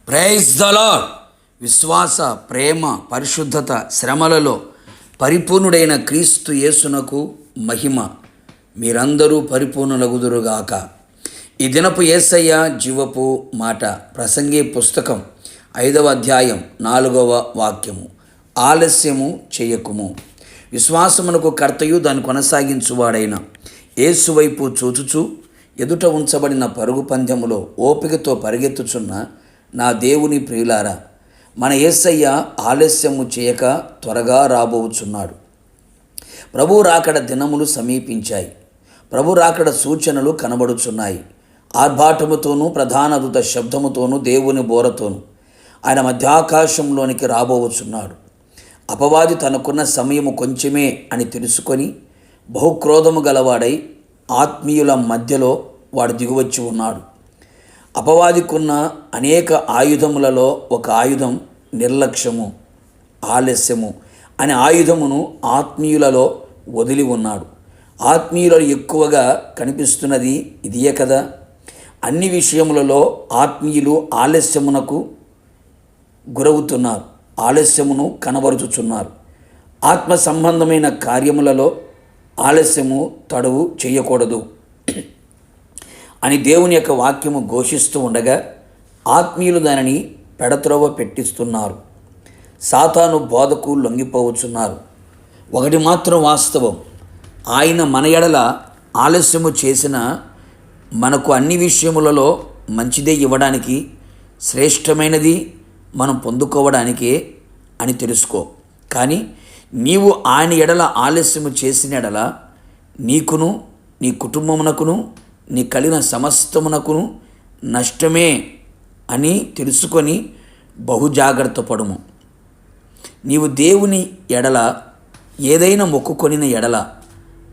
Praise the lord. విశ్వాస, ప్రేమ, పరిశుద్ధత, శ్రమలలో పరిపూర్ణుడైన క్రీస్తు యేసునకు మహిమ. మీరందరూ పరిపూర్ణులగుదురుగాక. ఈ దినపు యేసయ్య జీవపు మాట. ప్రసంగి పుస్తకం 5వ అధ్యాయం 4వ వాక్యము. ఆలస్యము చేయకుము. విశ్వాసమునకు కర్తయు దాన్ని కొనసాగించువాడైన యేసు వైపు చూచుచు ఎదుట ఉంచబడిన పరుగు పందెములో ఓపికతో పరిగెత్తుచున్న నా దేవుని ప్రియులారా, మన యేసయ్య ఆలస్యము చేయక త్వరగా రాబోచున్నాడు. ప్రభు రాకడ దినములు సమీపించాయి. ప్రభు రాకడ సూచనలు కనబడుచున్నాయి. ఆర్భాటముతోనూ ప్రధాన దూత శబ్దముతోనూ దేవుని బోరతోనూ ఆయన మధ్యాకాశంలోనికి రాబోచున్నాడు. అపవాది తనకున్న సమయము కొంచెమే అని తెలుసుకొని బహుక్రోధము గలవాడై ఆత్మీయుల మధ్యలో వాడు దిగువచ్చి ఉన్నాడు. అపవాదికున్న అనేక ఆయుధములలో ఒక ఆయుధం నిర్లక్ష్యము, ఆలస్యము అనే ఆయుధమును ఆత్మీయులలో వదిలి ఉన్నాడు. ఆత్మీయులలో ఎక్కువగా కనిపిస్తున్నది ఇదియే కదా. అన్ని విషయములలో ఆత్మీయులు ఆలస్యమునకు గురవుతున్నారు, ఆలస్యమును కనబరుచుచున్నారు. ఆత్మ సంబంధమైన కార్యములలో ఆలస్యము తడువు చేయకూడదు అని దేవుని యొక్క వాక్యము ఘోషిస్తూ ఉండగా ఆత్మీయులు దానిని పెడత్రోవ పెట్టిస్తున్నారు. సాతాను బోధకు లొంగిపోవచ్చున్నారు. ఒకటి మాత్రం వాస్తవం, ఆయన మన ఎడల ఆలస్యము చేసిన మనకు అన్ని విషయములలో మంచిదే ఇవ్వడానికి, శ్రేష్టమైనది మనం పొందుకోవడానికే అని తెలుసుకో. కానీ నీవు ఆయన ఎడల ఆలస్యము చేసిన ఎడల నీకును, నీ కుటుంబమునకును, నీ కలిగిన సమస్తమునకును నష్టమే అని తెలుసుకొని బహుజాగ్రత్త పడుము. నీవు దేవుని ఎడల ఏదైనా మొక్కుకొనిన ఎడల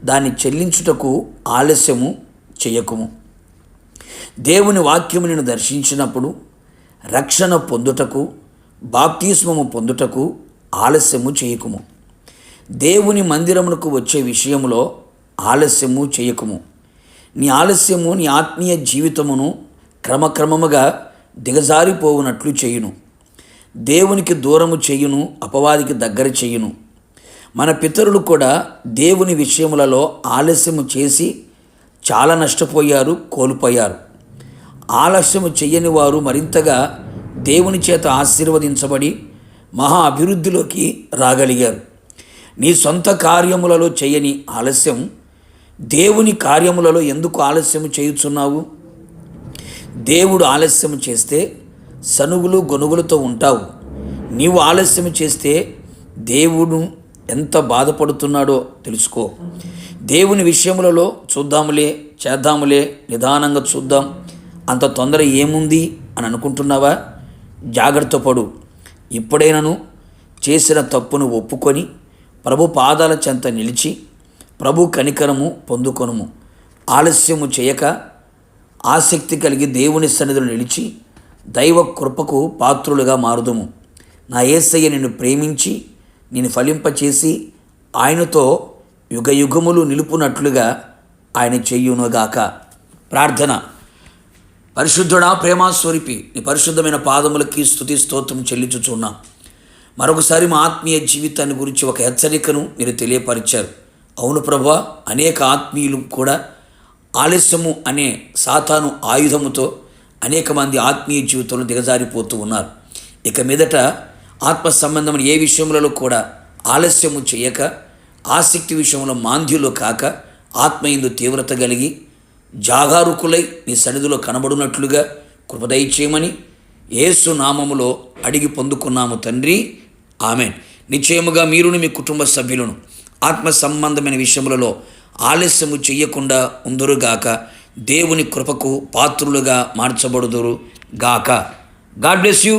దాన్ని చెల్లించుటకు ఆలస్యము చేయకుము. దేవుని వాక్యము నిన్ను దర్శించినప్పుడు రక్షణ పొందుటకు, బాప్తిస్మము పొందుటకు ఆలస్యము చేయకుము. దేవుని మందిరమునకు వచ్చే విషయంలో ఆలస్యము చేయకుము. నీ ఆలస్యము నీ ఆత్మీయ జీవితమును క్రమక్రమముగా దిగజారిపోవునట్లు చేయును. దేవునికి దూరము చేయును, అపవాదికి దగ్గర చేయును. మన పితరులు కూడా దేవుని విషయములలో ఆలస్యము చేసి చాలా నష్టపోయారు, కోల్పోయారు. ఆలస్యము చెయ్యని వారు మరింతగా దేవుని చేత ఆశీర్వదించబడి మహా అభివృద్ధిలోకి రాగలిగారు. నీ సొంత కార్యములలో చేయని ఆలస్యం దేవుని కార్యములలో ఎందుకు ఆలస్యము చేయుచున్నావు? దేవుడు ఆలస్యము చేస్తే సనుగులు గొనుగులతో ఉంటావు. నీవు ఆలస్యము చేస్తే దేవుడు ఎంత బాధపడుతున్నాడో తెలుసుకో. దేవుని విషయములలో చూద్దాములే, చేద్దాములే, నిదానంగా చూద్దాం, అంత తొందర ఏముంది అని అనుకుంటున్నావా? జాగ్రత్త పడు. ఇప్పుడైనను చేసిన తప్పును ఒప్పుకొని ప్రభు పాదాల చెంత నిలిచి ప్రభు కనికరము పొందుకొనుము. ఆలస్యము చేయక ఆసక్తి కలిగి దేవుని సన్నిధిలో నిలిచి దైవ కృపకు పాత్రులుగా మారుదుము. నా యేసయ్య నిన్ను ప్రేమించి నిన్ను ఫలింపచేసి ఆయనతో యుగయుగములు నిలుపునట్లుగా ఆయన చెయ్యునుగాక. ప్రార్థన. పరిశుద్ధుడా, ప్రేమాస్వరూపి, నీ పరిశుద్ధమైన పాదములకి స్తుతి స్తోత్రం చెల్లించుచున్నాం. మరొకసారి మా ఆత్మీయ జీవితాన్ని గురించి ఒక హెచ్చరికను మీరు తెలియపరిచారు. అవును ప్రభువా, అనేక ఆత్మీయులు కూడా ఆలస్యము అనే సాతాను ఆయుధముతో అనేక మంది ఆత్మీయ జీవితంలో దిగజారిపోతూ ఉన్నారు. ఇక మీదట ఆత్మ సంబంధమైన ఏ విషయములలో కూడా ఆలస్యము చేయక, ఆసక్తి విషయంలో మాంద్యులు కాక, ఆత్మయందు తీవ్రత కలిగి జాగారుకులై నీ సన్నిధిలో కనబడినట్లుగా కృప దయచేయమని యేసు నామములో అడిగి పొందుకున్నాము తండ్రి, ఆమెన్. నిశ్చయముగా మీరును మీ కుటుంబ సభ్యులను ఆత్మ సంబంధమైన విషయములలో ఆలస్యము చెయ్యకుండా ఉందురుగాక. దేవుని కృపకు పాత్రులుగా మార్చబడుదురు గాక. God bless you.